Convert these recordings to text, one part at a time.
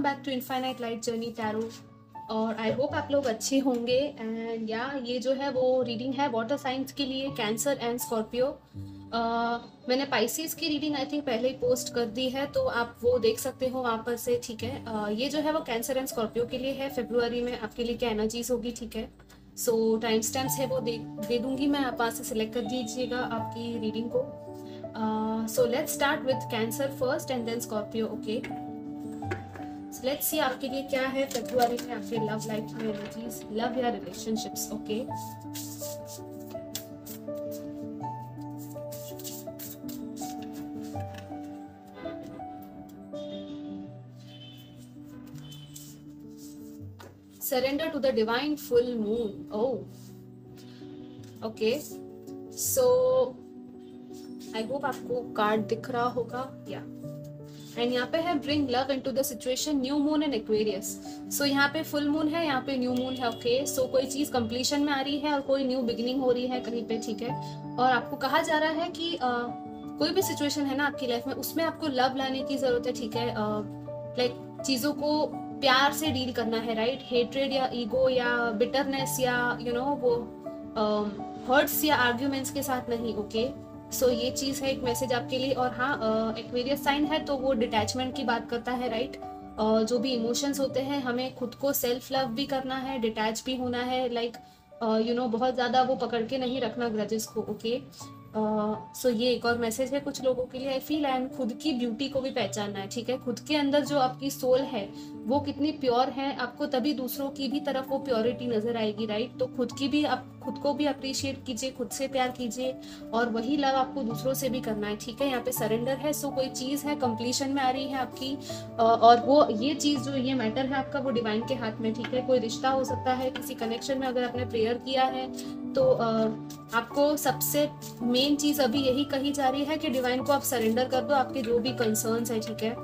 Back to infinite light journey tarot. और I hope आप लोग अच्छे होंगे। एंड या ये जो है वो रीडिंग है वाटर साइंस के लिए, कैंसर एंड स्कॉर्पियो। मैंने पाइसेस की रीडिंग आई थिंक पहले ही पोस्ट कर दी है, तो आप वो देख सकते हो वहाँ पर से, ठीक है। ये जो है वो कैंसर एंड स्कॉर्पियो के लिए है। फेब्रुआरी में आपके लिए क्या एनर्जीज होगी, ठीक है। सो टाइम स्टैम्प्स है वो दे दूंगी मैं, आप वहाँ से सिलेक्ट कर दीजिएगा आपकी रीडिंग को। So let's start with Cancer first and then Scorpio, okay. Let's see आपके लिए क्या है फरवरी में आपके लव लाइफ में एनर्जीज, लव या relationships, okay. Surrender to the divine full moon, oh okay. So I hope आपको कार्ड दिख रहा होगा, या एंड यहाँ पे है bring love into the situation, new moon and Aquarius. So यहाँ पे फुल मून है, यहाँ पे न्यू मून है, ओके। सो कोई चीज कंप्लीशन में आ रही है और कोई न्यू बिगिनिंग हो रही है कहीं पे, ठीक है। और आपको कहा जा रहा है कि कोई भी सिचुएशन है ना आपकी लाइफ में, उसमें आपको लव लाने की जरूरत है, ठीक है। लाइक चीजों को प्यार से डील करना है, राइट। हेट्रेड या ईगो या बिटरनेस या वो हर्ट्स या आर्ग्यूमेंट्स के साथ नहीं, ओके। सो ये चीज है एक मैसेज आपके लिए। और हाँ, एक्वेरियस साइन है तो वो डिटैचमेंट की बात करता है, राइट। जो भी इमोशंस होते हैं, हमें खुद को सेल्फ लव भी करना है, डिटैच भी होना है, लाइक बहुत ज्यादा वो पकड़ के नहीं रखना ग्रजेस को, ओके। सो ये एक और मैसेज है कुछ लोगों के लिए, आई फील। एंड खुद की ब्यूटी को भी पहचानना है, ठीक है। खुद के अंदर जो आपकी सोल है वो कितनी प्योर है, आपको तभी दूसरों की भी तरफ वो प्योरिटी नजर आएगी, राइट। तो खुद की भी, आप खुद को भी अप्रिशिएट कीजिए, खुद से प्यार कीजिए, और वही लव आपको दूसरों से भी करना है, ठीक है। यहाँ पे सरेंडर है, सो कोई चीज है कंप्लीशन में आ रही है आपकी, और वो ये चीज जो ये मैटर है आपका वो डिवाइन के हाथ में, ठीक है। कोई रिश्ता हो सकता है, किसी कनेक्शन में अगर आपने प्रेयर किया है तो आपको सबसे मेन चीज अभी यही कही जा रही है कि डिवाइन को आप सरेंडर कर दो आपके जो भी कंसर्न्स है, ठीक है।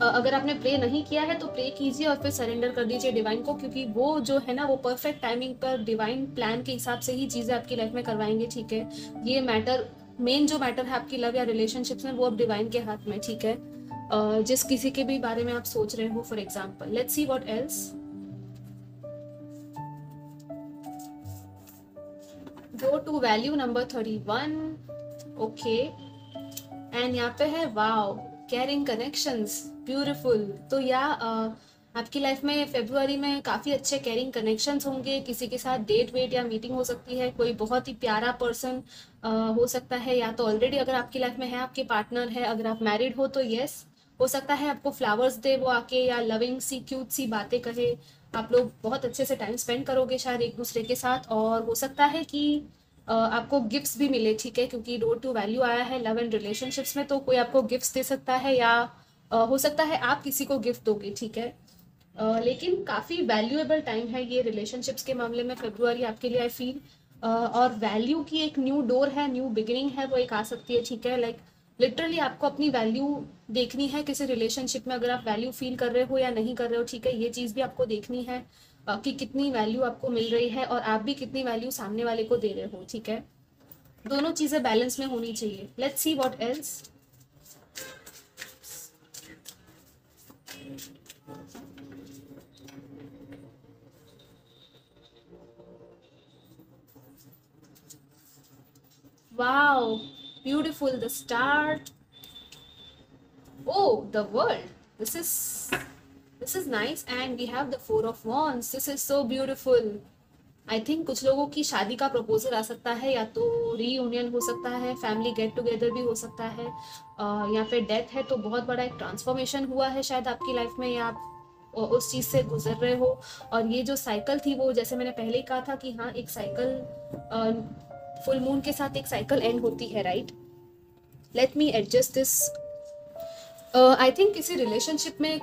अगर आपने प्रे नहीं किया है तो प्रे कीजिए और फिर सरेंडर कर दीजिए डिवाइन को, क्योंकि वो जो है ना वो परफेक्ट टाइमिंग पर डिवाइन प्लान के हिसाब से ही चीजें आपकी लाइफ में करवाएंगे, ठीक है। ये मैटर, मेन जो मैटर है आपकी लव या रिलेशनशिप्स में, वो अब डिवाइन के हाथ में, ठीक है। जिस किसी के भी बारे में आप सोच रहे हो, for example. Let's see what else. Go to value number 31, okay. And यहाँ पे है वाओ, कैरिंग कनेक्शंस, ब्यूटीफुल। तो या आपकी लाइफ में फरवरी में काफी अच्छे कैरिंग कनेक्शंस होंगे, किसी के साथ डेट वेट या मीटिंग हो सकती है, कोई बहुत ही प्यारा पर्सन हो सकता है, या तो ऑलरेडी अगर आपकी लाइफ में है आपके पार्टनर है, अगर आप मैरिड हो तो यस, हो सकता है आपको फ्लावर्स दे वो आके, या लविंग सी क्यूट सी बातें कहे, आप लोग बहुत अच्छे से टाइम स्पेंड करोगे शायद एक दूसरे के साथ। और हो सकता है कि आपको गिफ्ट्स भी मिले, ठीक है, क्योंकि रोड टू वैल्यू आया है लव एंड रिलेशनशिप्स में, तो कोई आपको गिफ्ट्स दे सकता है, या हो सकता है आप किसी को गिफ्ट दोगे, ठीक है। लेकिन काफी वैल्यूएबल टाइम है ये रिलेशनशिप्स के मामले में फरवरी आपके लिए, आई फील। और वैल्यू की एक न्यू डोर है, न्यू बिगिनिंग है, वो एक आ सकती है, ठीक है। लाइक लिटरली आपको अपनी वैल्यू देखनी है किसी रिलेशनशिप में, अगर आप वैल्यू फील कर रहे हो या नहीं कर रहे हो, ठीक है। ये चीज भी आपको देखनी है कि कितनी वैल्यू आपको मिल रही है और आप भी कितनी वैल्यू सामने वाले को दे रहे हो, ठीक है। दोनों चीजें बैलेंस में होनी चाहिए। Let's see what else. Wow, beautiful. The start. Oh, the world. This is nice, and we have the Four of Wands. This is so beautiful. I think कुछ लोगों की शादी का प्रपोजल आ सकता है, या तो रीयूनियन हो सकता है, फैमिली गेट टुगेदर भी हो सकता है, यहाँ पे डेथ है तो बहुत बड़ा एक ट्रांसफॉर्मेशन हुआ है शायद आपकी लाइफ में, या आप उस चीज से गुजर रहे हो। और ये जो साइकिल थी वो, जैसे मैंने पहले ही कहा था कि हाँ, एक साइकिल फुल मून के साथ एक साइकिल एंड होती है, right. Let me adjust this. I think किसी रिलेशनशिप में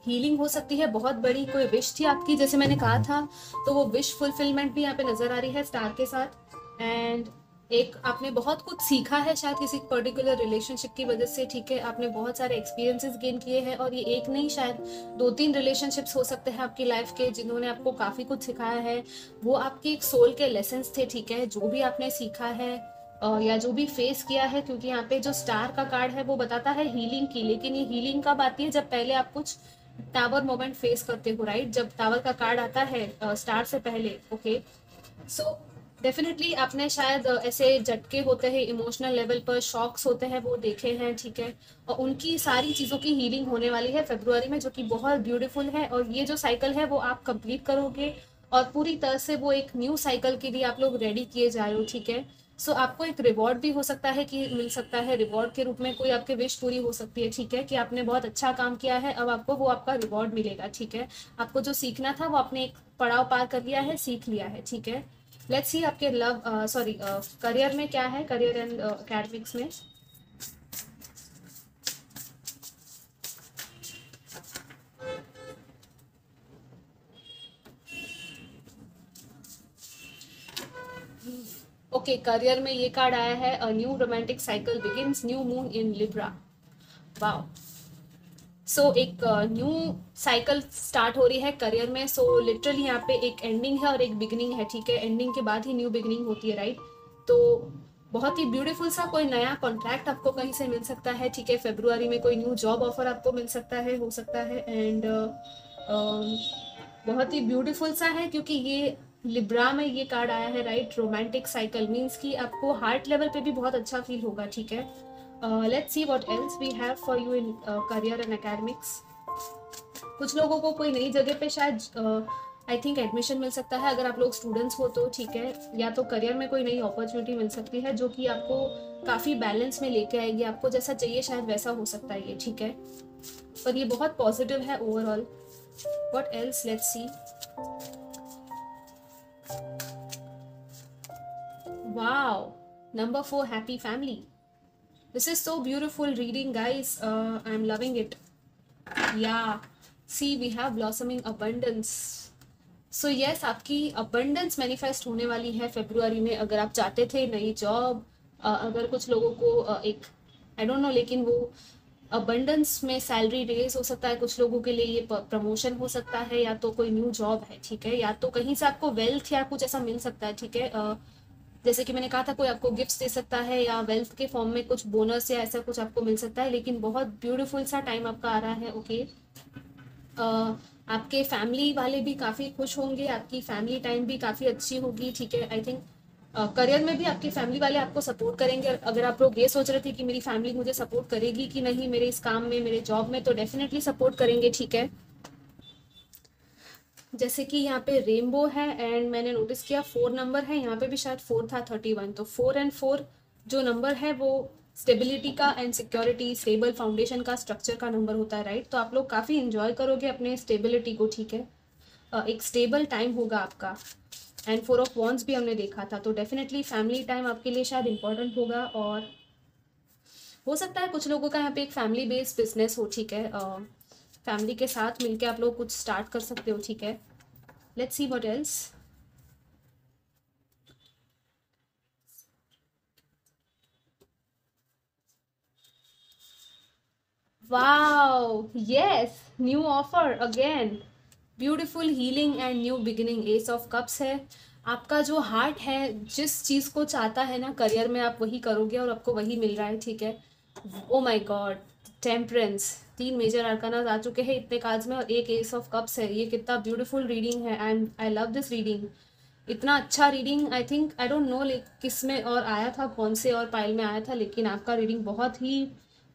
हीलिंग हो सकती है बहुत बड़ी, कोई विश थी आपकी जैसे मैंने कहा था, तो वो विश फुलफिलमेंट भी यहाँ पे नजर आ रही है स्टार के साथ। एंड एक आपने बहुत कुछ सीखा है शायद किसी पर्टिकुलर रिलेशनशिप की वजह से, ठीक है। आपने बहुत सारे एक्सपीरियंसेस गेन किए हैं, और ये एक नहीं शायद 2-3 रिलेशनशिप्स हो सकते हैं आपकी लाइफ के जिन्होंने आपको काफी कुछ सिखाया है। वो आपके एक सोल के लेसन्स थे, ठीक है। जो भी आपने सीखा है या जो भी फेस किया है, क्योंकि यहाँ पे जो स्टार का कार्ड है वो बताता है हीलिंग की, लेकिन ये हीलिंग कब आती है, जब पहले आप कुछ टावर मोमेंट फेस करते हो, राइट? जब टावर का कार्ड आता है स्टार से पहले, ओके। सो डेफिनेटली आपने शायद ऐसे झटके होते हैं इमोशनल लेवल पर, शॉक्स होते हैं, वो देखे हैं, ठीक है। और उनकी सारी चीज़ों की हीलिंग होने वाली है फरवरी में, जो कि बहुत ब्यूटीफुल है। और ये जो साइकिल है वो आप कंप्लीट करोगे, और पूरी तरह से वो एक न्यू साइकिल के लिए आप लोग रेडी किए जा रहे हो, ठीक है। सो आपको एक रिवॉर्ड भी हो सकता है कि मिल सकता है, रिवॉर्ड के रूप में कोई आपके विश पूरी हो सकती है, ठीक है, कि आपने बहुत अच्छा काम किया है, अब आपको वो आपका रिवॉर्ड मिलेगा, ठीक है। आपको जो सीखना था वो आपने एक पड़ाव पार कर लिया है, सीख लिया है, ठीक है। लेट्स सी आपके लव सॉरी करियर में क्या है, करियर एंड एकेडमिक्स में। ओके, करियर में ये कार्ड आया है, a new romantic cycle begins, new moon in Libra. Wow. So एक न्यू साइकिल स्टार्ट हो रही है करियर में। सो लिटरली यहाँ पे एक एंडिंग है और एक बिगिनिंग है, ठीक है। एंडिंग के बाद ही न्यू बिगिनिंग होती है, राइट? तो बहुत ही ब्यूटीफुल सा कोई नया कॉन्ट्रैक्ट आपको कहीं से मिल सकता है, ठीक है। फरवरी में कोई न्यू जॉब ऑफर आपको मिल सकता है, हो सकता है। एंड बहुत ही ब्यूटीफुल सा है, क्योंकि ये लिब्रा में ये कार्ड आया है, राइट? रोमांटिक साइकिल मीन्स कि आपको हार्ट लेवल पे भी बहुत अच्छा फील होगा, ठीक है। Let's see what else we have for you in career and academics. कुछ लोगों को कोई नई जगह पे शायद आई थिंक एडमिशन मिल सकता है, अगर आप लोग स्टूडेंट्स हो तो, ठीक है। या तो करियर में कोई नई अपॉर्चुनिटी मिल सकती है जो कि आपको काफ़ी बैलेंस में लेके आएगी, आपको जैसा चाहिए शायद वैसा हो सकता है ये, ठीक है। पर ये बहुत पॉजिटिव है overall. What else, let's see. Wow, number 4, happy family. This is so beautiful reading, guys. I'm loving it. Yeah. See, we have blossoming abundance. So yes, आपकी abundance manifest होने वाली है फरवरी में। अगर आप चाहते थे नई जॉब, अगर कुछ लोगों को एक आई डोंट नो, लेकिन वो abundance में सैलरी रेज हो सकता है, कुछ लोगों के लिए ये प्रमोशन हो सकता है, या तो कोई न्यू जॉब है, ठीक है, या तो कहीं से आपको वेल्थ या कुछ ऐसा मिल सकता है, ठीक है। जैसे कि मैंने कहा था, कोई आपको गिफ्ट्स दे सकता है, या वेल्थ के फॉर्म में कुछ बोनस या ऐसा कुछ आपको मिल सकता है। लेकिन बहुत ब्यूटीफुल सा टाइम आपका आ रहा है, ओके। आपके फैमिली वाले भी काफ़ी खुश होंगे, आपकी फैमिली टाइम भी काफ़ी अच्छी होगी, ठीक है। आई थिंक करियर में भी आपके फैमिली वाले आपको सपोर्ट करेंगे। अगर आप लोग ये सोच रहे थे कि मेरी फैमिली मुझे सपोर्ट करेगी कि नहीं मेरे इस काम में, मेरे जॉब में, तो डेफिनेटली सपोर्ट करेंगे, ठीक है। जैसे कि यहाँ पे रेनबो है, एंड मैंने नोटिस किया 4 नंबर है, यहाँ पे भी शायद 4 था, 31। तो 4 एंड 4 जो नंबर है वो स्टेबिलिटी का एंड सिक्योरिटी, स्टेबल फाउंडेशन का, स्ट्रक्चर का नंबर होता है, राइट? तो आप लोग काफ़ी इंजॉय करोगे अपने स्टेबिलिटी को, ठीक है। एक स्टेबल टाइम होगा आपका। एंड 4 ऑफ वॉन्ड्स भी हमने देखा था, तो डेफिनेटली फैमिली टाइम आपके लिए शायद इंपॉर्टेंट होगा। और हो सकता है कुछ लोगों का यहाँ पे एक फैमिली बेस्ड बिजनेस हो, ठीक है। फैमिली के साथ मिलके आप लोग कुछ स्टार्ट कर सकते हो, ठीक है। Let's see what else. Wow, yes, new offer again, beautiful healing and new beginning. S of cups है। आपका जो हार्ट है जिस चीज़ को चाहता है ना करियर में, आप वही करोगे और आपको वही मिल रहा है, ठीक है। Oh my god, Temperance, 3 major arcanas आ चुके हैं इतने कार्ड्स में, और एक एस ऑफ कप्स है। ये कितना ब्यूटीफुल रीडिंग है। I love this reading. इतना अच्छा reading I think I don't no किस में और आया था, कौन से और पाइल में आया था, लेकिन आपका रीडिंग बहुत ही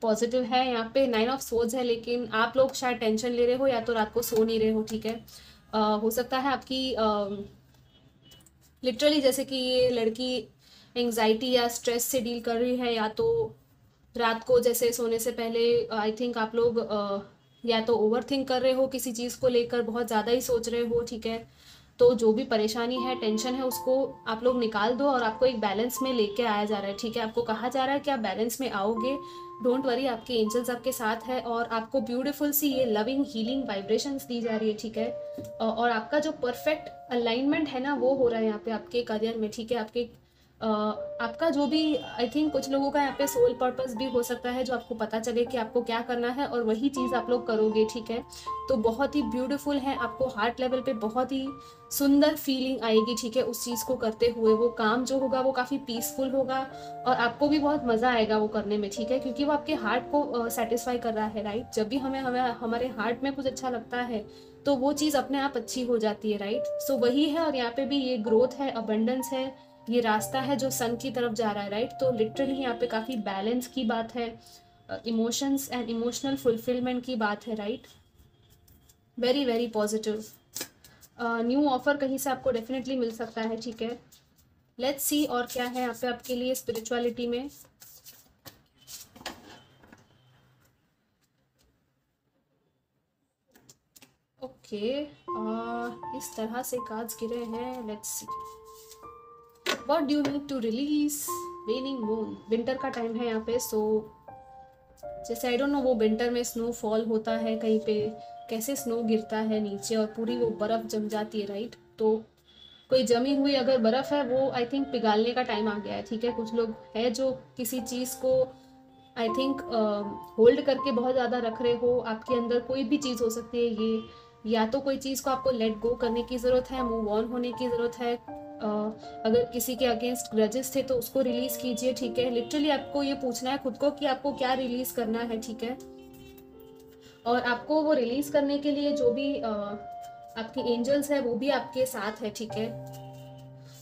पॉजिटिव है। यहाँ पे 9 ऑफ सोर्ड्स है, लेकिन आप लोग शायद टेंशन ले रहे हो या तो रात को सो नहीं रहे हो, ठीक है। हो सकता है आपकी लिटरली जैसे कि ये लड़की एंग्जाइटी या स्ट्रेस से डील कर रही है, या तो रात को जैसे सोने से पहले आई थिंक आप लोग या तो ओवर थिंक कर रहे हो किसी चीज़ को लेकर, बहुत ज़्यादा ही सोच रहे हो, ठीक है। तो जो भी परेशानी है, टेंशन है, उसको आप लोग निकाल दो और आपको एक बैलेंस में लेके आया जा रहा है, ठीक है। आपको कहा जा रहा है कि आप बैलेंस में आओगे, डोंट वरी, आपके एंजल्स आपके साथ है, और आपको ब्यूटीफुल सी ये लविंग हीलिंग वाइब्रेशंस दी जा रही है, ठीक है। और आपका जो परफेक्ट अलाइनमेंट है ना वो हो रहा है यहाँ पे आपके करियर में, ठीक है। आपके आपका जो भी, आई थिंक कुछ लोगों का यहाँ पे सोल पर्पस भी हो सकता है, जो आपको पता चले कि आपको क्या करना है और वही चीज़ आप लोग करोगे, ठीक है। तो बहुत ही ब्यूटीफुल है, आपको हार्ट लेवल पे बहुत ही सुंदर फीलिंग आएगी, ठीक है, उस चीज़ को करते हुए। वो काम जो होगा वो काफ़ी पीसफुल होगा और आपको भी बहुत मज़ा आएगा वो करने में, ठीक है, क्योंकि वो आपके हार्ट को सेटिस्फाई कर रहा है, राइट। जब भी हमें हमें हमारे हार्ट में कुछ अच्छा लगता है तो वो चीज़ अपने आप अच्छी हो जाती है, राइट। सो वही है, और यहाँ पे भी ये ग्रोथ है, अबंडेंस है, ये रास्ता है जो सन की तरफ जा रहा है, राइट। तो लिटरली यहाँ पे काफ़ी बैलेंस की बात है, इमोशंस एंड इमोशनल फुलफिलमेंट की बात है, right. Very very positive. New offer कहीं से आपको डेफिनेटली मिल सकता है, ठीक है। लेट्स सी और क्या है यहाँ पे आपके लिए स्पिरिचुअलिटी में। ओके, इस तरह से कार्ड्स गिरे हैं। Let's see what do you need to release. Waning moon, winter का टाइम है यहाँ पे। सो जैसे आई डोंट नो, वो विंटर में स्नो फॉल होता है कहीं पे, कैसे स्नो गिरता है नीचे और पूरी वो बर्फ़ जम जाती है, राइट। तो कोई जमी हुई अगर बर्फ़ है वो आई थिंक पिघालने का टाइम आ गया है, ठीक है। कुछ लोग है जो किसी चीज़ को आई थिंक होल्ड करके बहुत ज़्यादा रख रहे हो। आपके अंदर कोई भी चीज़ हो सकती है ये, या तो कोई चीज़ को आपको लेट गो करने की ज़रूरत है, मूव ऑन होने की ज़रूरत है। अगर किसी के अगेंस्ट ग्रजेस थे तो उसको रिलीज़ कीजिए, ठीक है। लिटरली आपको ये पूछना है खुद को कि आपको क्या रिलीज़ करना है, ठीक है। और आपको वो रिलीज़ करने के लिए जो भी आपके एंजल्स है वो भी आपके साथ है, ठीक है।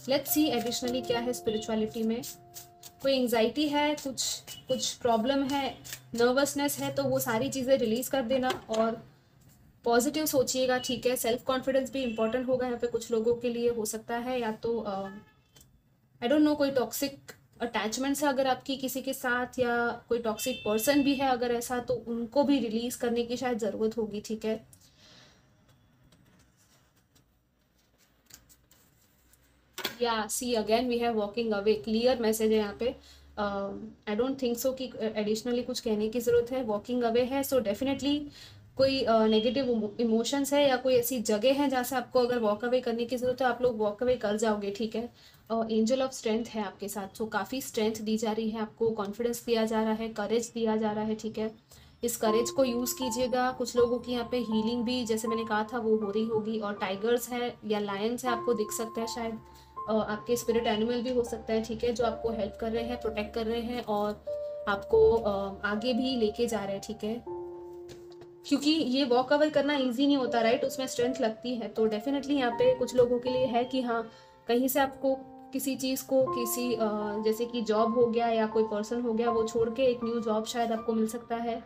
लेट्स सी एडिशनली क्या है स्पिरिचुअलिटी में। कोई एंजाइटी है, कुछ प्रॉब्लम है, नर्वसनेस है, तो वो सारी चीज़ें रिलीज़ कर देना और पॉजिटिव सोचिएगा, ठीक है। सेल्फ कॉन्फिडेंस भी इंपॉर्टेंट होगा यहाँ पे कुछ लोगों के लिए, हो सकता है या तो आई डोंट नो कोई टॉक्सिक अटैचमेंट्स है अगर आपकी किसी के साथ, या कोई टॉक्सिक पर्सन भी है अगर ऐसा, तो उनको भी रिलीज करने की शायद ज़रूरत होगी, ठीक है। या see again we have walking away, clear message है यहाँ पे। आई डोंट थिंक सो कि एडिशनली कुछ कहने की ज़रूरत है, वॉकिंग अवे है। सो डेफिनेटली कोई नेगेटिव इमोशंस है या कोई ऐसी जगह है जहाँ से आपको अगर वॉक अवे करने की ज़रूरत है, आप लोग वॉक अवे कर जाओगे, ठीक है। एंजल ऑफ स्ट्रेंथ है आपके साथ, तो काफ़ी स्ट्रेंथ दी जा रही है आपको, कॉन्फिडेंस दिया जा रहा है, करेज दिया जा रहा है, ठीक है। इस करेज को यूज़ कीजिएगा। कुछ लोगों की यहाँ पे हीलिंग भी, जैसे मैंने कहा था, वो हो रही होगी। और टाइगर्स है या लायंस है, आपको दिख सकता है शायद, आपके स्पिरिट एनिमल भी हो सकता है, ठीक है, जो आपको हेल्प कर रहे हैं, प्रोटेक्ट कर रहे हैं और आपको आगे भी लेके जा रहे हैं, ठीक है। क्योंकि ये वॉक अवे करना इजी नहीं होता, राइट, उसमें स्ट्रेंथ लगती है। तो डेफिनेटली यहाँ पे कुछ लोगों के लिए है कि हाँ, कहीं से आपको किसी चीज़ को, किसी जैसे कि जॉब हो गया या कोई पर्सन हो गया, वो छोड़ के एक न्यू जॉब शायद आपको मिल सकता है।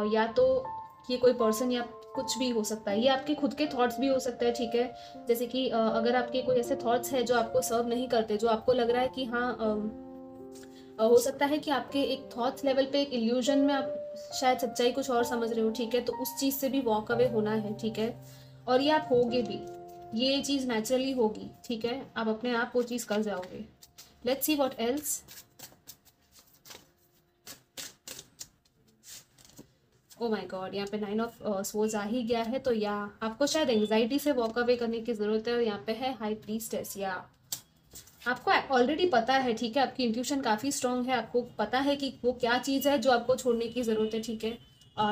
या तो ये कोई पर्सन या कुछ भी हो सकता है, ये आपके खुद के थॉट्स भी हो सकते हैं, ठीक है। जैसे कि अगर आपके कोई ऐसे थॉट्स हैं जो आपको सर्व नहीं करते, जो आपको लग रहा है कि हाँ, हो सकता है कि आपके एक थॉट्स लेवल पे एक इल्यूजन में आप शायद सच्चाई कुछ और समझ रहे हो, ठीक है। तो उस चीज़ से भी वॉक अवे होना है, ठीक है। और ये आप होगे भी, ये चीज़ नेचुरली होगी, ठीक है। आप अपने आप वो चीज़ कर जाओगे। Let's see what else. O my God, यहाँ पे 9 ऑफ स्वॉर्ड्स आ ही गया है। तो या आपको शायद एंग्जाइटी से वॉक अवे करने की ज़रूरत है। और यहाँ पे है हाई प्रीस्टेस, या आपको ऑलरेडी पता है, ठीक है, आपकी इंट्यूशन काफ़ी स्ट्रांग है, आपको पता है कि वो क्या चीज़ है जो आपको छोड़ने की ज़रूरत है, ठीक है।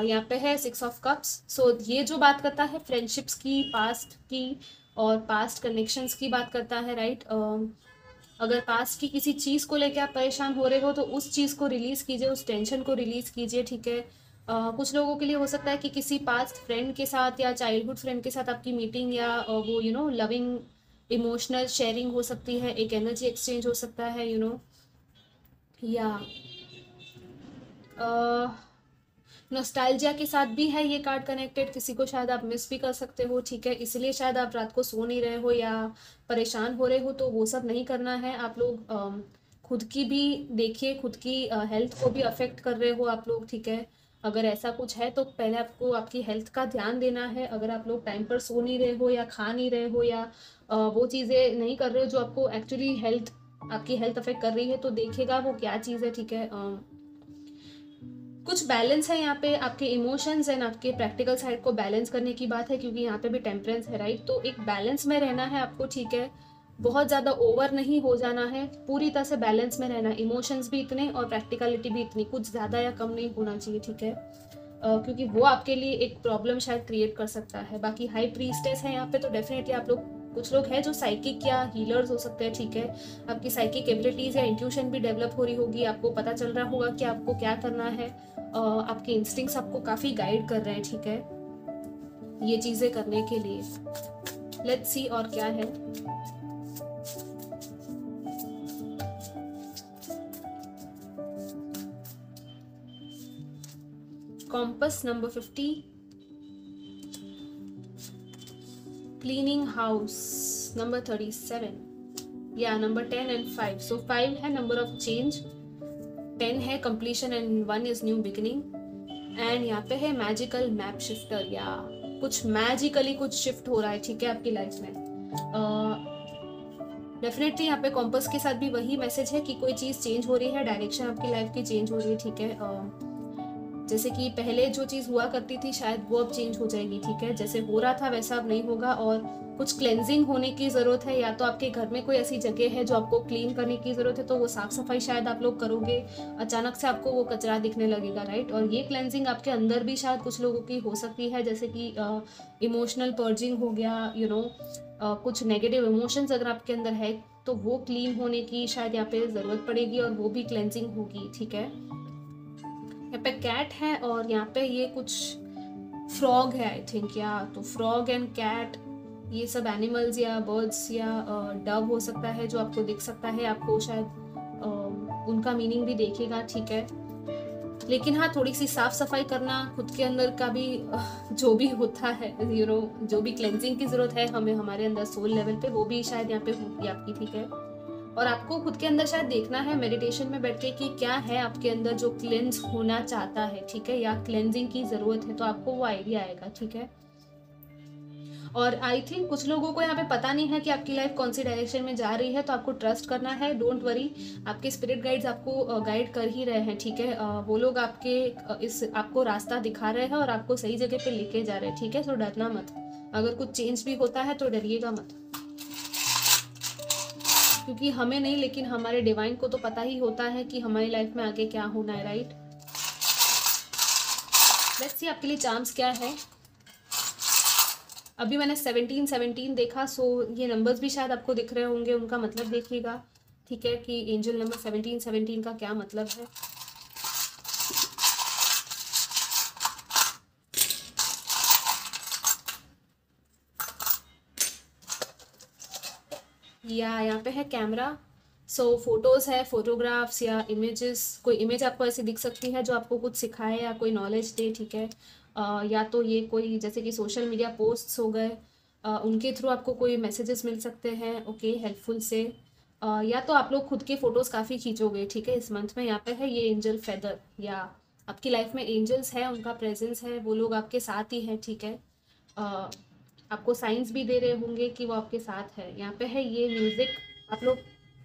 यहाँ पे है 6 ऑफ कप्स। सो ये जो बात करता है फ्रेंडशिप्स की, पास्ट की और पास्ट कनेक्शंस की बात करता है, राइट। अगर पास्ट की किसी चीज़ को लेकर आप परेशान हो रहे हो तो उस चीज़ को रिलीज़ कीजिए, उस टेंशन को रिलीज़ कीजिए, ठीक है। कुछ लोगों के लिए हो सकता है कि किसी पास्ट फ्रेंड के साथ या चाइल्डहुड फ्रेंड के साथ आपकी मीटिंग, या वो लविंग इमोशनल शेयरिंग हो सकती है, एक एनर्जी एक्सचेंज हो सकता है, या नॉस्टैल्जिया के साथ भी है ये कार्ड कनेक्टेड। किसी को शायद आप मिस भी कर सकते हो, ठीक है, इसलिए शायद आप रात को सो नहीं रहे हो या परेशान हो रहे हो। तो वो सब नहीं करना है आप लोग। खुद की भी देखिए, खुद की हेल्थ को भी अफेक्ट कर रहे हो आप लोग, ठीक है। अगर ऐसा कुछ है तो पहले आपको आपकी हेल्थ का ध्यान देना है। अगर आप लोग टाइम पर सो नहीं रहे हो या खा नहीं रहे हो या वो चीज़ें नहीं कर रहे हो जो आपको एक्चुअली आपकी हेल्थ अफेक्ट कर रही है, तो देखिएगा वो क्या चीज़ है, ठीक है। कुछ बैलेंस है यहाँ पे, आपके इमोशंस एंड आपके प्रैक्टिकल साइड को बैलेंस करने की बात है, क्योंकि यहाँ पे भी टेम्परेंस है, राइट। तो एक बैलेंस में रहना है आपको, ठीक है। बहुत ज़्यादा ओवर नहीं हो जाना है, पूरी तरह से बैलेंस में रहना, इमोशंस भी इतने और प्रैक्टिकलिटी भी इतनी, कुछ ज़्यादा या कम नहीं होना चाहिए, ठीक है। क्योंकि वो आपके लिए एक प्रॉब्लम शायद क्रिएट कर सकता है। बाकी हाई प्रीस्टेस है यहाँ पे, तो डेफिनेटली आप लोग, कुछ लोग हैं जो साइकिक या हीलर्स हो सकते हैं, ठीक है। आपकी साइकिक एबिलिटीज या इंट्यूशन भी डेवलप हो रही होगी, आपको पता चल रहा होगा कि आपको क्या करना है, आपके इंस्टिंक्ट्स आपको काफ़ी गाइड कर रहे हैं, ठीक है, ये चीज़ें करने के लिए। लेट्स सी और क्या है। Compass number 50, cleaning house number 37, या नंबर 10 एंड 5। सो 5 है नंबर ऑफ चेंज, 10 है completion and 1 is new beginning, and यहाँ पे है मैजिकल मैप शिफ्टर, या कुछ मैजिकली कुछ शिफ्ट हो रहा है, ठीक है, आपकी लाइफ में। डेफिनेटली यहाँ पे कॉम्पस के साथ भी वही मैसेज है कि कोई चीज़ चेंज हो रही है, डायरेक्शन आपकी लाइफ की चेंज हो रही है, ठीक है। जैसे कि पहले जो चीज़ हुआ करती थी शायद वो अब चेंज हो जाएगी, ठीक है, जैसे हो रहा था वैसा अब नहीं होगा, और कुछ क्लेंजिंग होने की ज़रूरत है, या तो आपके घर में कोई ऐसी जगह है जो आपको क्लीन करने की ज़रूरत है, तो वो साफ़ सफाई शायद आप लोग करोगे, अचानक से आपको वो कचरा दिखने लगेगा, राइट। और ये क्लेंजिंग आपके अंदर भी शायद कुछ लोगों की हो सकती है, जैसे कि इमोशनल पर्जिंग हो गया, कुछ नेगेटिव इमोशंस अगर आपके अंदर है तो वो क्लीन होने की शायद यहाँ पे ज़रूरत पड़ेगी, और वो भी क्लेंजिंग होगी, ठीक है। यहाँ पे कैट है, और यहाँ पे ये कुछ फ्रॉग है आई थिंक, या तो फ्रॉग एंड कैट, ये सब एनिमल्स या बर्ड्स या डव हो सकता है जो आपको दिख सकता है, आपको शायद उनका मीनिंग भी देखेगा, ठीक है। लेकिन हाँ, थोड़ी सी साफ सफाई करना खुद के अंदर का भी, जो भी होता है, जो भी क्लेंजिंग की जरूरत है हमें हमारे अंदर सोल लेवल पे, वो भी शायद यहाँ पे होगी आपकी, ठीक है। और आपको खुद के अंदर शायद देखना है मेडिटेशन में बैठ के कि क्या है आपके अंदर जो क्लेंस होना चाहता है, ठीक है, या क्लेंजिंग की जरूरत है, तो आपको वो आइडिया आएगा, ठीक है। और आई थिंक कुछ लोगों को यहाँ पे पता नहीं है कि आपकी लाइफ कौन सी डायरेक्शन में जा रही है, तो आपको ट्रस्ट करना है, डोंट वरी, आपके स्पिरिट गाइड्स आपको गाइड कर ही रहे हैं, ठीक है। वो लोग आपको रास्ता दिखा रहे हैं और आपको सही जगह पे लेके जा रहे हैं, ठीक है। तो डरना मत, अगर कुछ चेंज भी होता है तो डरिएगा मत, क्योंकि हमें नहीं लेकिन हमारे डिवाइन को तो पता ही होता है कि हमारी लाइफ में आगे क्या होना है, राइट। लेट्स सी आपके लिए चार्म्स क्या है। अभी मैंने 17 देखा, सो ये नंबर्स भी शायद आपको दिख रहे होंगे, उनका मतलब देखिएगा, ठीक है, कि एंजल नंबर 17 का क्या मतलब है। या यहाँ पे है कैमरा, सो फोटोज है, फोटोग्राफ्स या इमेजेस, कोई इमेज आपको ऐसी दिख सकती है जो आपको कुछ सिखाए या कोई नॉलेज दे, ठीक है। या तो ये कोई जैसे कि सोशल मीडिया पोस्ट्स हो गए, उनके थ्रू आपको कोई मैसेजेस मिल सकते हैं, ओके, हेल्पफुल से। या तो आप लोग खुद के फोटोज़ काफ़ी खींचोगे, ठीक है, इस मंथ में। यहाँ पे है ये एंजल फेदर, या आपकी लाइफ में एंजल्स है, उनका प्रेजेंस है, वो लोग आपके साथ ही हैं, ठीक है। आपको साइंस भी दे रहे होंगे कि वो आपके साथ है। यहाँ पे है ये म्यूज़िक, आप लोग,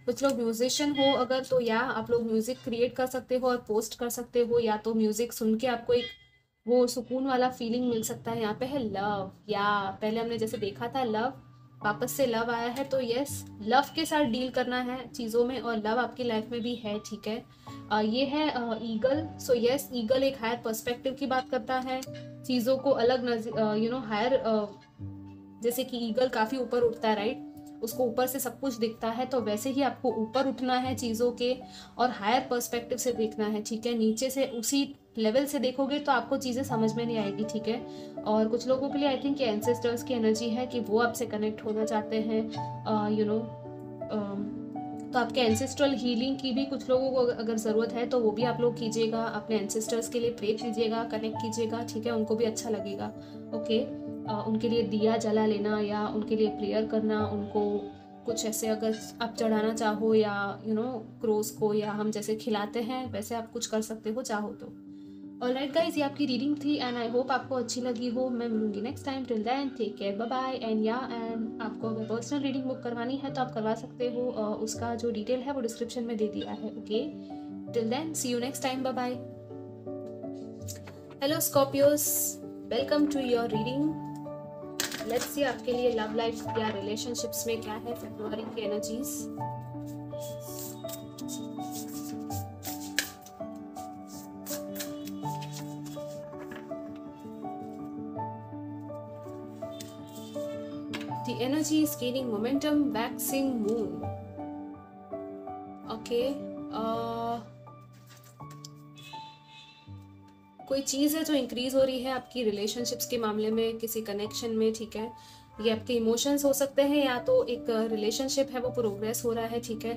कुछ लोग म्यूजिशियन हो अगर, तो या आप लोग म्यूज़िक क्रिएट कर सकते हो और पोस्ट कर सकते हो, या तो म्यूज़िक सुन के आपको एक वो सुकून वाला फीलिंग मिल सकता है। यहाँ पे है लव, या पहले हमने जैसे देखा था लव, वापस से लव आया है, तो यस, लव के साथ डील करना है चीज़ों में, और लव आपकी लाइफ में भी है, ठीक है। ये है ईगल, सो यस, ईगल एक हायर पर्सपेक्टिव की बात करता है, चीज़ों को अलग हायर, जैसे कि ईगल काफ़ी ऊपर उठता है, राइट, उसको ऊपर से सब कुछ दिखता है, तो वैसे ही आपको ऊपर उठना है चीज़ों के, और हायर पर्सपेक्टिव से देखना है, ठीक है। नीचे से उसी लेवल से देखोगे तो आपको चीज़ें समझ में नहीं आएगी, ठीक है। और कुछ लोगों के लिए आई थिंक एंसेस्टर्स की एनर्जी है कि वो आपसे कनेक्ट होना चाहते हैं, तो आपके एंसेस्ट्रल हीलिंग की भी कुछ लोगों को अगर ज़रूरत है तो वो भी आप लोग कीजिएगा, अपने एंसेस्टर्स के लिए प्रे कीजिएगा, कनेक्ट कीजिएगा, ठीक है, उनको भी अच्छा लगेगा, ओके। उनके लिए दिया जला लेना या उनके लिए प्रेयर करना, उनको कुछ ऐसे अगर आप चढ़ाना चाहो, या क्रोस को, या हम जैसे खिलाते हैं वैसे आप कुछ कर सकते हो चाहो तो। ऑलराइट गाइज, ये आपकी रीडिंग थी, एंड आई होप आपको अच्छी लगी हो। मैं मिलूंगी next time, till then take care, bye bye. And आपको अगर पर्सनल रीडिंग बुक करवानी है तो आप करवा सकते हो, उसका जो डिटेल है वो डिस्क्रिप्शन में दे दिया है, okay. Till then see you next time, bye bye. Hello Scorpios, welcome to your reading. Let's see आपके लिए लव लाइफ या रिलेशनशिप्स में क्या है फरवरी की energies. The energy is gaining momentum, waxing moon. Okay. कोई चीज़ है जो इंक्रीज हो रही है आपकी रिलेशनशिप्स के मामले में, किसी कनेक्शन में, ठीक है। ये आपके इमोशंस हो सकते हैं या तो एक रिलेशनशिप है वो प्रोग्रेस हो रहा है, ठीक है।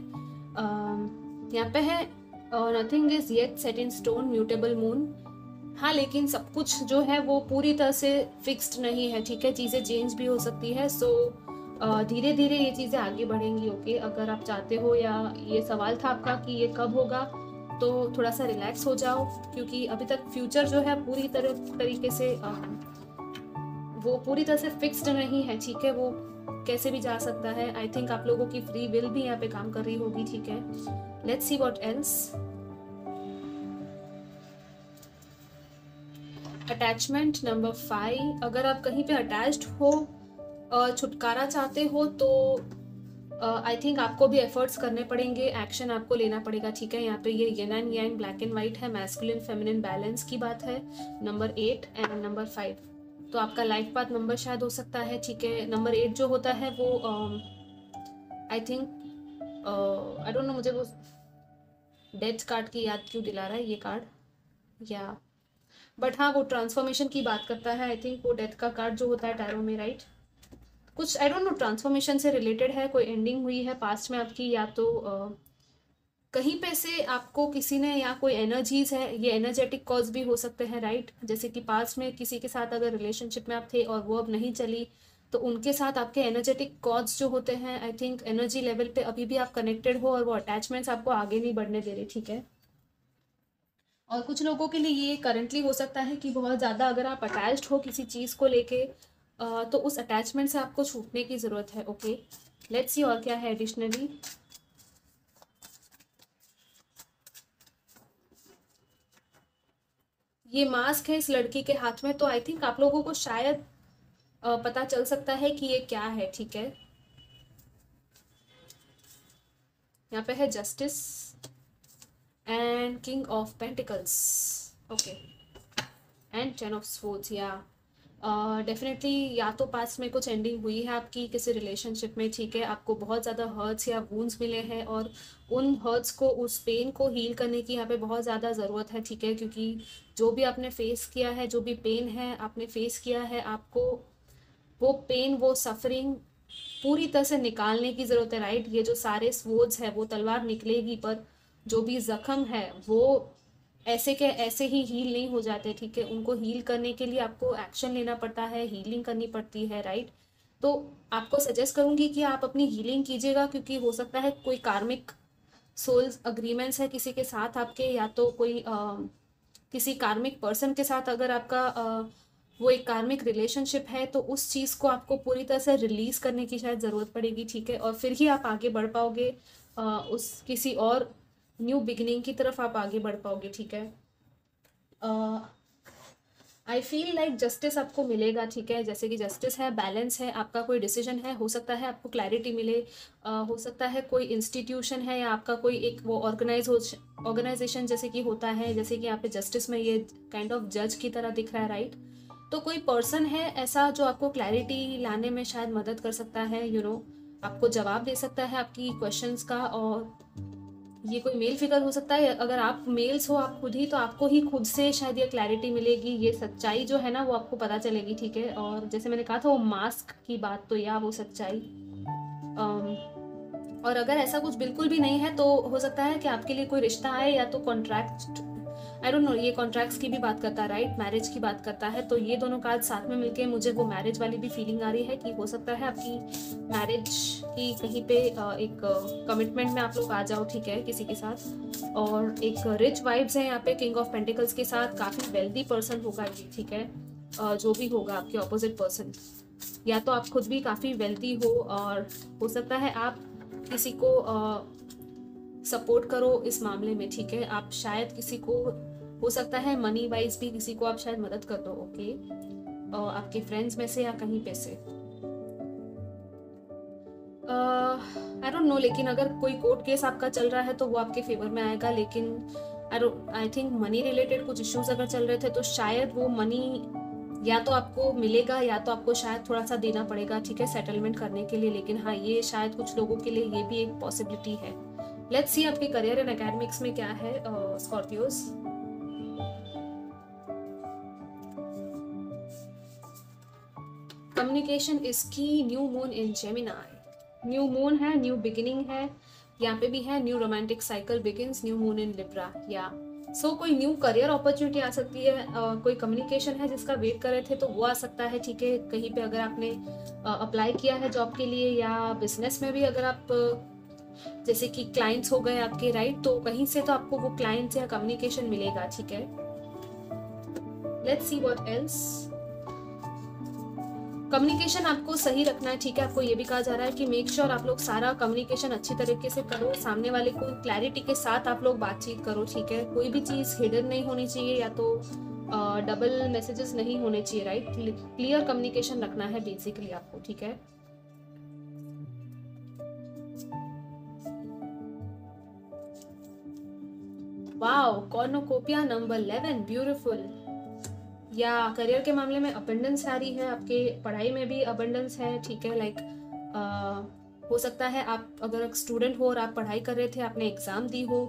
यहाँ पे है nothing is yet set in stone, mutable moon. हाँ, लेकिन सब कुछ जो है वो पूरी तरह से फिक्स्ड नहीं है, ठीक है। चीज़ें चेंज भी हो सकती है। सो धीरे धीरे ये चीज़ें आगे बढ़ेंगी। ओके, अगर आप चाहते हो या ये सवाल था आपका कि ये कब होगा, तो थोड़ा सा रिलैक्स हो जाओ, क्योंकि अभी तक फ्यूचर जो है पूरी तरीके से वो पूरी तरह से फिक्स्ड नहीं है, ठीक है। वो कैसे भी जा सकता है। आई थिंक आप लोगों की फ्री विल भी यहाँ पे काम कर रही होगी, ठीक है। Let's see what else. Attachment number 5। अगर आप कहीं पे अटैच्ड हो, छुटकारा चाहते हो, तो आई थिंक आपको भी एफर्ट्स करने पड़ेंगे, एक्शन आपको लेना पड़ेगा, ठीक है। यहाँ पे ये yin and yang, black and white है, मैस्कुलिन फेमिनिन बैलेंस की बात है। नंबर 8 एंड नंबर 5, तो आपका लाइफ पाथ नंबर शायद हो सकता है, ठीक है। नंबर 8 जो होता है वो I think I don't no, मुझे वो डेथ कार्ड की याद क्यों दिला रहा है ये कार्ड, या बट हाँ, वो ट्रांसफॉर्मेशन की बात करता है। आई थिंक वो डेथ का कार्ड जो होता है टैरो में, राइट। कुछ आई डोंट नो ट्रांसफॉर्मेशन से रिलेटेड है, कोई एंडिंग हुई है पास्ट में आपकी, या तो कहीं पे से आपको किसी ने, या कोई एनर्जीज है, ये एनर्जेटिक कॉज भी हो सकते हैं, राइट। जैसे कि पास्ट में किसी के साथ अगर रिलेशनशिप में आप थे और वो अब नहीं चली, तो उनके साथ आपके एनर्जेटिक कॉज जो होते हैं, आई थिंक एनर्जी लेवल पे अभी भी आप कनेक्टेड हो और वो अटैचमेंट्स आपको आगे नहीं बढ़ने दे रही, ठीक है। और कुछ लोगों के लिए ये करंटली हो सकता है कि बहुत ज़्यादा अगर आप अटैच्ड हो किसी चीज़ को लेके, तो उस अटैचमेंट से आपको छूटने की ज़रूरत है। ओके, लेट्स सी और क्या है एडिशनली। ये मास्क है इस लड़की के हाथ में, तो आई थिंक आप लोगों को शायद पता चल सकता है कि ये क्या है, ठीक है। यहाँ पे है justice and king of pentacles, okay, and 10 of swords. या डेफिनेटली या तो पास में कुछ एंडिंग हुई है आपकी किसी रिलेशनशिप में, ठीक है। आपको बहुत ज़्यादा हर्ट्स या वूंड्स मिले हैं और उन हर्ट्स को, उस पेन को हील करने की यहाँ पे बहुत ज़्यादा ज़रूरत है, ठीक है। क्योंकि जो भी आपने फेस किया है, जो भी पेन है आपने फेस किया है, आपको वो पेन, वो सफरिंग पूरी तरह से निकालने की ज़रूरत है, राइट। ये जो सारे स्वॉर्ड्स है वो तलवार निकलेगी, पर जो भी जख्म है वो ऐसे के ऐसे ही हील नहीं हो जाते, ठीक है। उनको हील करने के लिए आपको एक्शन लेना पड़ता है, हीलिंग करनी पड़ती है, राइट। तो आपको सजेस्ट करूंगी कि आप अपनी हीलिंग कीजिएगा, क्योंकि हो सकता है कोई कार्मिक सोल्स अग्रीमेंट्स है किसी के साथ आपके, या तो कोई किसी कार्मिक पर्सन के साथ अगर आपका वो एक कार्मिक रिलेशनशिप है, तो उस चीज़ को आपको पूरी तरह से रिलीज़ करने की शायद ज़रूरत पड़ेगी, ठीक है। और फिर ही आप आगे बढ़ पाओगे, उस किसी और न्यू बिगिनिंग की तरफ आप आगे बढ़ पाओगे, ठीक है। आई फील लाइक जस्टिस आपको मिलेगा, ठीक है। जैसे कि जस्टिस है, बैलेंस है, आपका कोई डिसीजन है, हो सकता है आपको क्लैरिटी मिले, हो सकता है कोई इंस्टीट्यूशन है या आपका कोई एक वो ऑर्गेनाइजेशन जैसे कि होता है, जैसे कि यहाँ पे जस्टिस में ये काइंड ऑफ जज की तरह दिख रहा है, राइट। तो कोई पर्सन है ऐसा जो आपको क्लैरिटी लाने में शायद मदद कर सकता है, यू नो, आपको जवाब दे सकता है आपकी क्वेश्चंस का। और ये कोई मेल फिगर हो सकता है, अगर आप मेल्स हो आप खुद ही, तो आपको ही खुद से शायद ये क्लैरिटी मिलेगी, ये सच्चाई जो है ना वो आपको पता चलेगी, ठीक है। और जैसे मैंने कहा था वो मास्क की बात, तो या वो सच्चाई। और अगर ऐसा कुछ बिल्कुल भी नहीं है, तो हो सकता है कि आपके लिए कोई रिश्ता आए, या तो कॉन्ट्रैक्ट, आई डोंट नो, ये कॉन्ट्रैक्ट्स की भी बात करता है, राइट, मैरिज की बात करता है। तो ये दोनों कार्ड साथ में मिलके मुझे वो मैरिज वाली भी फीलिंग आ रही है कि हो सकता है आपकी मैरिज की कहीं पे एक कमिटमेंट में आप लोग आ जाओ, ठीक है, किसी के साथ। और एक रिच वाइब्स है यहाँ पे किंग ऑफ पेंटिकल्स के साथ, काफ़ी वेल्दी पर्सन होगा ये, ठीक है। जो भी होगा आपके ऑपोजिट पर्सन, या तो आप खुद भी काफ़ी वेल्दी हो, और हो सकता है आप किसी को सपोर्ट करो इस मामले में, ठीक है। आप शायद किसी को, हो सकता है मनी वाइज भी किसी को आप शायद मदद कर दो, ओके, आपके फ्रेंड्स में से या कहीं पे से। आई डोंट नो, लेकिन अगर कोई कोर्ट केस आपका चल रहा है तो वो आपके फेवर में आएगा, लेकिन आई थिंक मनी रिलेटेड कुछ इश्यूज अगर चल रहे थे तो शायद वो मनी या तो आपको मिलेगा या तो आपको शायद थोड़ा सा देना पड़ेगा, ठीक है, सेटलमेंट करने के लिए। लेकिन हाँ, ये शायद कुछ लोगों के लिए ये भी एक पॉसिबिलिटी है। लेट्स सी आपके करियर एंड एकेडमिक्स में क्या है स्कॉर्पियोज। कम्युनिकेशन इज की, न्यू मून इन जेमिनाई। न्यू मून है, न्यू बिगिनिंग है, यहाँ पे भी है new romantic cycle begins, new moon in Libra. या सो कोई न्यू करियर अपॉर्चुनिटी आ सकती है, कोई कम्युनिकेशन है जिसका वेट कर रहे थे तो वो आ सकता है, ठीक है। कहीं पे अगर आपने अप्लाई किया है जॉब के लिए, या बिजनेस में भी अगर आप जैसे कि क्लाइंट्स हो गए आपके, राइट, तो कहीं से तो आपको वो क्लाइंट्स या कम्युनिकेशन मिलेगा, ठीक है। Let's see what else. Communication आपको सही रखना है, ठीक है। आपको ये भी कहा जा रहा है कि मेक श्योर आप लोग सारा कम्युनिकेशन अच्छी तरीके से करो, सामने वाले को क्लैरिटी के साथ आप लोग बातचीत करो, ठीक है। कोई भी चीज़ हिडन नहीं होनी चाहिए या तो डबल मैसेजेस नहीं होने चाहिए, राइट। क्लियर कम्युनिकेशन रखना है बेसिकली आपको, ठीक है। Wow, कॉर्नोकोपिया number 11, beautiful. या करियर के मामले में अबंडेंस आ रही है, आपके पढ़ाई में भी अबंडेंस है, ठीक है। लाइक हो सकता है आप अगर स्टूडेंट हो और आप पढ़ाई कर रहे थे, आपने एग्जाम दी हो,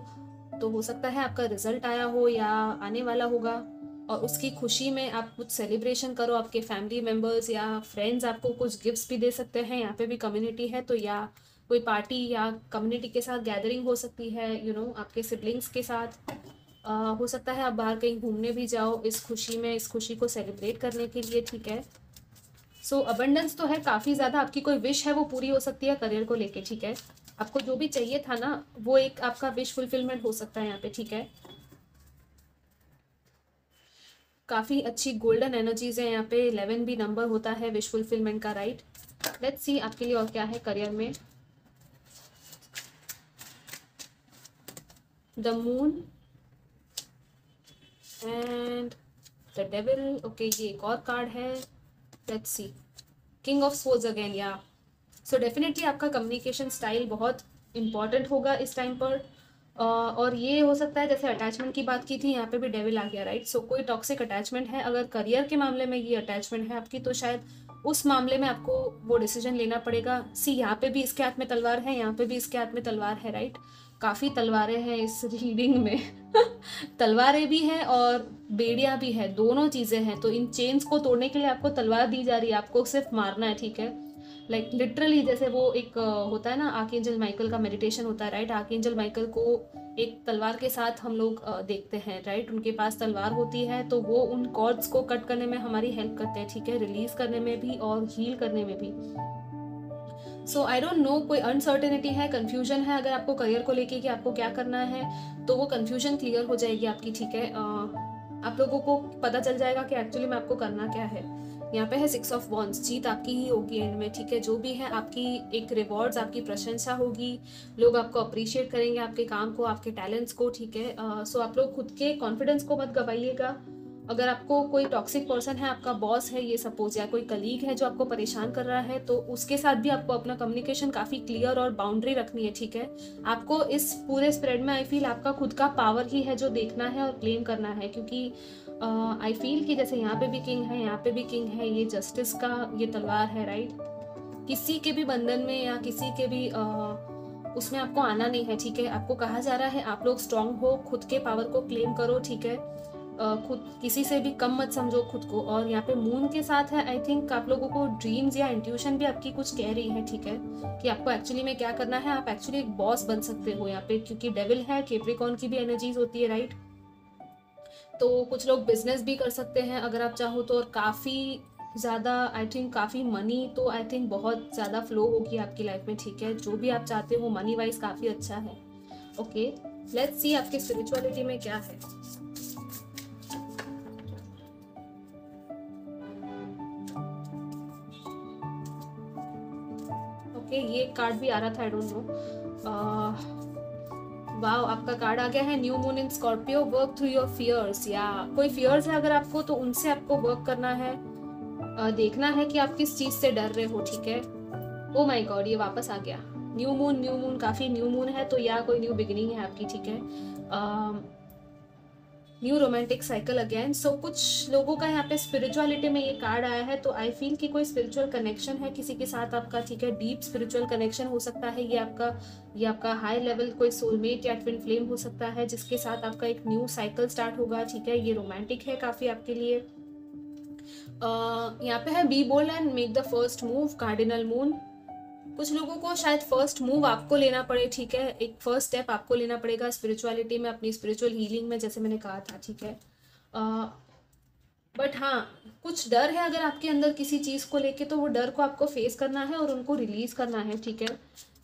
तो हो सकता है आपका रिजल्ट आया हो या आने वाला होगा, और उसकी खुशी में आप कुछ सेलिब्रेशन करो। आपके फैमिली मेम्बर्स या फ्रेंड्स आपको कुछ गिफ्ट्स भी दे सकते हैं, यहाँ पे भी कम्युनिटी है तो, या कोई पार्टी या कम्युनिटी के साथ गैदरिंग हो सकती है, यू नो, आपके सिबलिंग्स के साथ। हो सकता है आप बाहर कहीं घूमने भी जाओ इस खुशी में, इस खुशी को सेलिब्रेट करने के लिए, ठीक है। सो अबंडेंस तो है काफ़ी ज़्यादा, आपकी कोई विश है वो पूरी हो सकती है करियर को लेके, ठीक है। आपको जो भी चाहिए था ना, वो एक आपका विश फुलफिलमेंट हो सकता है यहाँ पे, ठीक है। काफ़ी अच्छी गोल्डन एनर्जीज है यहाँ पे। 11 भी नंबर होता है विश फुलफिलमेंट का, राइट। लेट्स सी आपके लिए और क्या है करियर में। The moon and the devil, okay, ये एक और कार्ड है। Let's C, king of swords again. या सो डेफिनेटली आपका कम्युनिकेशन स्टाइल बहुत इंपॉर्टेंट होगा इस टाइम पर। और ये हो सकता है, जैसे अटैचमेंट की बात की थी, यहाँ पे भी डेविल आ गया, राइट। सो कोई टॉक्सिक अटैचमेंट है, अगर करियर के मामले में ये अटैचमेंट है आपकी, तो शायद उस मामले में आपको वो डिसीजन लेना पड़ेगा। सी, यहाँ पे भी इसके हाथ में तलवार है, यहाँ पे भी इसके हाथ में तलवार है, राइट। काफ़ी तलवारें हैं इस रीडिंग में तलवारें भी हैं और बेड़ियाँ भी है, दोनों चीज़ें हैं। तो इन चेन्स को तोड़ने के लिए आपको तलवार दी जा रही है, आपको सिर्फ मारना है, ठीक है। लाइक लिटरली जैसे वो एक होता है ना, आर्कएंजल माइकल का मेडिटेशन होता है, राइट। आर्कएंजल माइकल को एक तलवार के साथ हम लोग देखते हैं, राइट। उनके पास तलवार होती है, तो वो उन कॉर्ड्स को कट करने में हमारी हेल्प करते हैं, ठीक है, रिलीज करने में भी और हील करने में भी। सो आई डोंट नो, कोई अनसर्टेनिटी है, कन्फ्यूजन है अगर आपको करियर को लेके कि आपको क्या करना है, तो वो कन्फ्यूजन क्लियर हो जाएगी आपकी, ठीक है। आप लोगों को पता चल जाएगा कि एक्चुअली में आपको करना क्या है। यहाँ पे है 6 ऑफ वॉन्ड्स, जीत आपकी ही होगी एंड में, ठीक है। जो भी है आपकी एक रिवॉर्ड्स, आपकी प्रशंसा होगी, लोग आपको अप्रिशिएट करेंगे, आपके काम को, आपके टैलेंट्स को, ठीक है। सो आप लोग खुद के कॉन्फिडेंस को मत गवाइएगा। अगर आपको कोई टॉक्सिक पर्सन है, आपका बॉस है ये सपोज, या कोई कलीग है जो आपको परेशान कर रहा है, तो उसके साथ भी आपको अपना कम्युनिकेशन काफ़ी क्लियर और बाउंड्री रखनी है, ठीक है। आपको इस पूरे स्प्रेड में आई फील आपका खुद का पावर ही है जो देखना है और क्लेम करना है, क्योंकि आई फील कि जैसे यहाँ पे भी किंग है, यहाँ पे भी किंग है, ये जस्टिस का ये तलवार है, राइट। किसी के भी बंधन में या किसी के भी उसमें आपको आना नहीं है, ठीक है। आपको कहा जा रहा है आप लोग स्ट्रांग हो, खुद के पावर को क्लेम करो, ठीक है। खुद किसी से भी कम मत समझो खुद को। और यहाँ पे मून के साथ है, आई थिंक आप लोगों को ड्रीम्स या इंट्यूशन भी आपकी कुछ कह रही है, ठीक है, कि आपको एक्चुअली में क्या करना है। आप एक्चुअली एक बॉस बन सकते हो यहाँ पे, क्योंकि डेविल है, कैप्रिकॉर्न की भी एनर्जीज होती है, राइट। तो कुछ लोग बिजनेस भी कर सकते हैं अगर आप चाहो तो, और काफ़ी ज़्यादा आई थिंक काफ़ी मनी तो आई थिंक बहुत ज़्यादा फ्लो होगी आपकी लाइफ में, ठीक है। जो भी आप चाहते हो मनी वाइज काफ़ी अच्छा है। ओके, लेट्स सी आपकी स्पिरिचुअलिटी में क्या है। ओके, ये कार्ड भी आ रहा था, आई डोंट नो। वाओ, आपका कार्ड आ गया है new moon in Scorpio, work through your fears. या कोई फियर्स है अगर आपको, तो उनसे आपको वर्क करना है, देखना है कि आप किस चीज से डर रहे हो, ठीक है। ओ माय गॉड, ये वापस आ गया। न्यू मून काफ़ी न्यू मून है, तो या कोई न्यू बिगिनिंग है आपकी, ठीक है। New romantic cycle again. So कुछ लोगों का यहाँ पे स्पिरिचुअलिटी में ये कार्ड आया है, तो आई फील कि कोई स्पिरिचुअल कनेक्शन है किसी के साथ आपका, ठीक है। डीप स्पिरिचुअल कनेक्शन हो सकता है ये आपका हाई लेवल कोई सोलमेट या ट्विन फ्लेम हो सकता है, जिसके साथ आपका एक न्यू साइकिल स्टार्ट होगा, ठीक है। ये रोमांटिक है काफ़ी आपके लिए। यहाँ पे है be bold and make the first move, cardinal moon. कुछ लोगों को शायद फर्स्ट मूव आपको लेना पड़े, ठीक है। एक फर्स्ट स्टेप आपको लेना पड़ेगा स्पिरिचुअलिटी में, अपनी स्पिरिचुअल हीलिंग में, जैसे मैंने कहा था, ठीक है। बट हाँ, कुछ डर है अगर आपके अंदर किसी चीज़ को लेके, तो वो डर को आपको फेस करना है और उनको रिलीज करना है, ठीक है।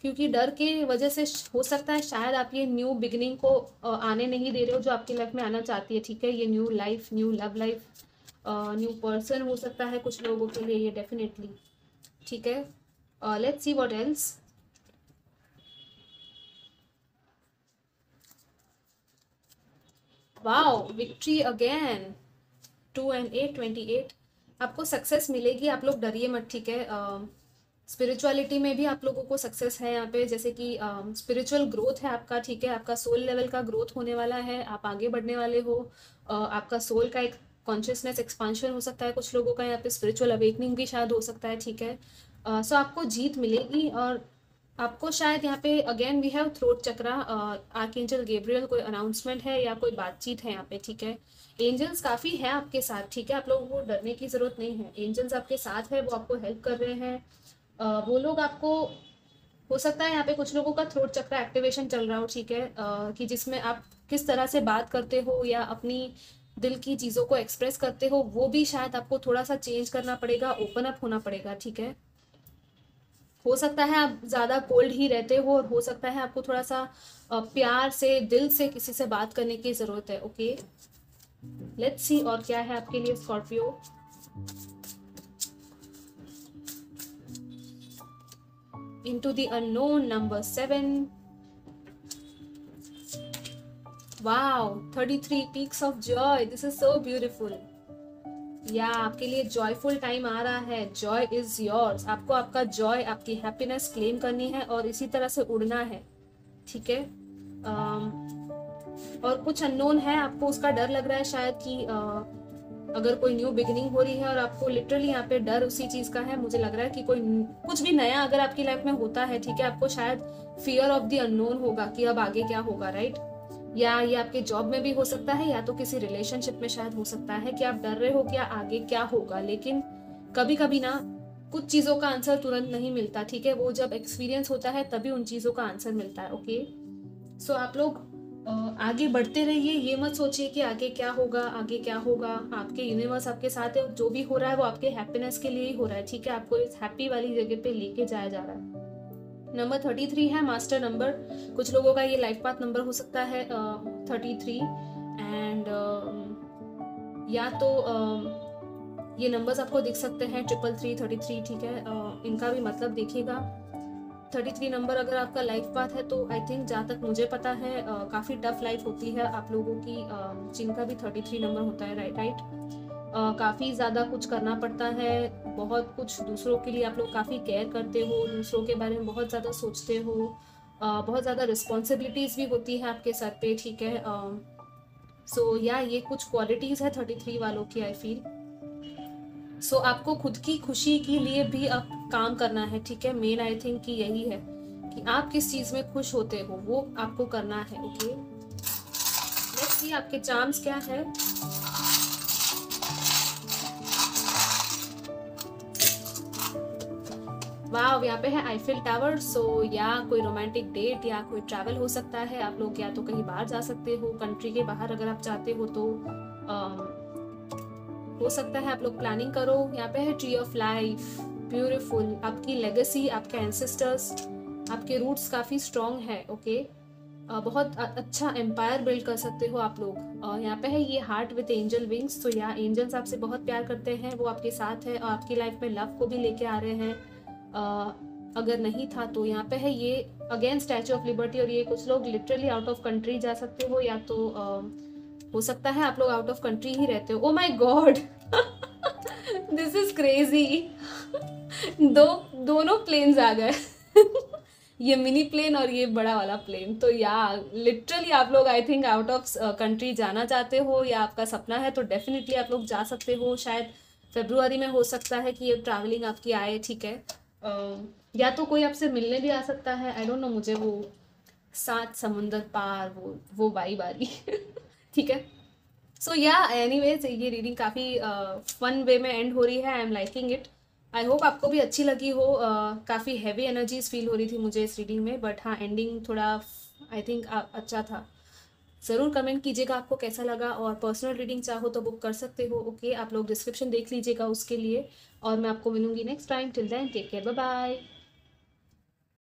क्योंकि डर की वजह से हो सकता है शायद आप ये न्यू बिगिनिंग को आने नहीं दे रहे हो जो आपकी लाइफ में आना चाहती है, ठीक है। ये new life, new love life, new person हो सकता है कुछ लोगों के लिए ये, डेफिनेटली, ठीक है। Let's see what else. Wow, victory again. 2 and 8, 28. आपको सक्सेस मिलेगी, आप लोग डरिए मत, ठीक है। स्पिरिचुअलिटी में भी आप लोगों को सक्सेस है यहाँ पे, जैसे कि स्पिरिचुअल ग्रोथ है आपका, ठीक है। आपका सोल लेवल का ग्रोथ होने वाला है, आप आगे बढ़ने वाले हो। आपका सोल का एक कॉन्शियसनेस एक्सपांशन हो सकता है कुछ लोगों का यहाँ पे, स्पिरिचुअल अवेकनिंग भी शायद हो सकता है, ठीक है। सो आपको जीत मिलेगी, और आपको शायद यहाँ पे again we have throat chakra, archangel Gabriel, कोई अनाउंसमेंट है या कोई बातचीत है यहाँ पे, ठीक है। एंजल्स काफ़ी है आपके साथ, ठीक है। आप लोगों को डरने की ज़रूरत नहीं है, एंजल्स आपके साथ है, वो आपको हेल्प कर रहे हैं। वो लोग आपको, हो सकता है यहाँ पे कुछ लोगों का थ्रोट चक्रा एक्टिवेशन चल रहा हो, ठीक है। कि जिसमें आप किस तरह से बात करते हो या अपनी दिल की चीज़ों को एक्सप्रेस करते हो, वो भी शायद आपको थोड़ा सा चेंज करना पड़ेगा, ओपन अप होना पड़ेगा, ठीक है। हो सकता है आप ज़्यादा कोल्ड ही रहते हो, और हो सकता है आपको थोड़ा सा प्यार से, दिल से किसी से बात करने की ज़रूरत है, ओके। लेट्स सी और क्या है आपके लिए Scorpio. Into the unknown, number 7। Wow, 33 peaks of Joy, this is so beautiful. या आपके लिए जॉयफुल टाइम आ रहा है, जॉय इज योर्स। आपको आपका जॉय, आपकी हैप्पीनेस क्लेम करनी है और इसी तरह से उड़ना है, ठीक है। और कुछ अननोन है, आपको उसका डर लग रहा है शायद कि अगर कोई न्यू बिगिनिंग हो रही है और आपको लिटरली यहाँ पे डर उसी चीज़ का है, मुझे लग रहा है कि कोई कुछ भी नया अगर आपकी लाइफ में होता है, ठीक है, आपको शायद फियर ऑफ द अननोन होगा कि अब आगे क्या होगा, राइट। या ये आपके जॉब में भी हो सकता है, या तो किसी रिलेशनशिप में शायद हो सकता है कि आप डर रहे हो कि आगे क्या होगा। लेकिन कभी कभी ना कुछ चीज़ों का आंसर तुरंत नहीं मिलता, ठीक है। वो जब एक्सपीरियंस होता है तभी उन चीज़ों का आंसर मिलता है, ओके। सो आप लोग आगे बढ़ते रहिए, ये मत सोचिए कि आगे क्या होगा, आगे क्या होगा। आपके यूनिवर्स आपके साथ है, जो भी हो रहा है वो आपके हैप्पीनेस के लिए ही हो रहा है, ठीक है। आपको इस हैप्पी वाली जगह पे लेके जाया जा रहा है। नंबर 33 है मास्टर नंबर, कुछ लोगों का ये लाइफ पाथ नंबर हो सकता है 33 एंड या तो ये नंबर्स आपको दिख सकते हैं 333, 33, ठीक है। इनका भी मतलब देखिएगा। 33 नंबर अगर आपका लाइफ पाथ है तो आई थिंक जहाँ तक मुझे पता है काफ़ी टफ लाइफ होती है आप लोगों की, जिनका भी 33 नंबर होता है, राइट। काफ़ी ज़्यादा कुछ करना पड़ता है, बहुत कुछ दूसरों के लिए आप लोग काफ़ी केयर करते हो, दूसरों के बारे में बहुत ज़्यादा सोचते हो, बहुत ज़्यादा रिस्पॉन्सिबिलिटीज़ भी होती है आपके सर पे, ठीक है। सो या ये कुछ क्वालिटीज़ है 33 वालों की, आई फील। सो आपको खुद की खुशी के लिए भी अब काम करना है, ठीक है। मेन आई थिंक कि यही है कि आप किस चीज़ में खुश होते हो वो आपको करना है, ओके। नेक्स्ट सी आपके चार्म्स क्या है। वाह, यहाँ पे है आईफिल टावर। सो या कोई रोमांटिक डेट या कोई ट्रैवल हो सकता है, आप लोग या तो कहीं बाहर जा सकते हो, कंट्री के बाहर अगर आप चाहते हो तो हो सकता है आप लोग प्लानिंग करो। यहाँ पे है ट्री ऑफ लाइफ, ब्यूटीफुल। आपकी लेगेसी, आपके एंसेस्टर्स, आपके रूट्स काफ़ी स्ट्रॉन्ग है, ओके। बहुत अच्छा एम्पायर बिल्ड कर सकते हो आप लोग। यहाँ पे है ये हार्ट विद एंजल विंग्स। तो या एंजल्स आपसे बहुत प्यार करते हैं, वो आपके साथ है और आपकी लाइफ में लव को भी लेके आ रहे हैं। अगर नहीं था तो यहाँ पे है ये अगेन स्टैचू ऑफ लिबर्टी, और ये कुछ लोग लिटरली आउट ऑफ कंट्री जा सकते हो, या तो हो सकता है आप लोग आउट ऑफ कंट्री ही रहते हो। ओ my God, this is crazy. दोनों प्लेन्स आ गए। ये मिनी प्लेन और ये बड़ा वाला प्लेन। तो या लिटरली आप लोग I think out of country जाना चाहते हो या आपका सपना है तो डेफिनेटली आप लोग जा सकते हो। शायद फेब्रुआरी में हो सकता है कि ये ट्रैवलिंग आपकी आए, ठीक है। या तो कोई आपसे मिलने भी आ सकता है, आई डोंट नो, मुझे वो 7 समुंदर पार वो वाइब आ रही ठीक है। सो या एनीवेज ये रीडिंग काफ़ी फन वे में एंड हो रही है, I am liking it. I hope आपको भी अच्छी लगी हो। काफ़ी हैवी एनर्जीज फील हो रही थी मुझे इस रीडिंग में, बट हाँ एंडिंग थोड़ा आई थिंक अच्छा था। ज़रूर कमेंट कीजिएगा आपको कैसा लगा, और पर्सनल रीडिंग चाहो तो बुक कर सकते हो। ओके, आप लोग डिस्क्रिप्शन देख लीजिएगा उसके लिए, और मैं आपको मिलूंगी next time. Till then take care, bye bye.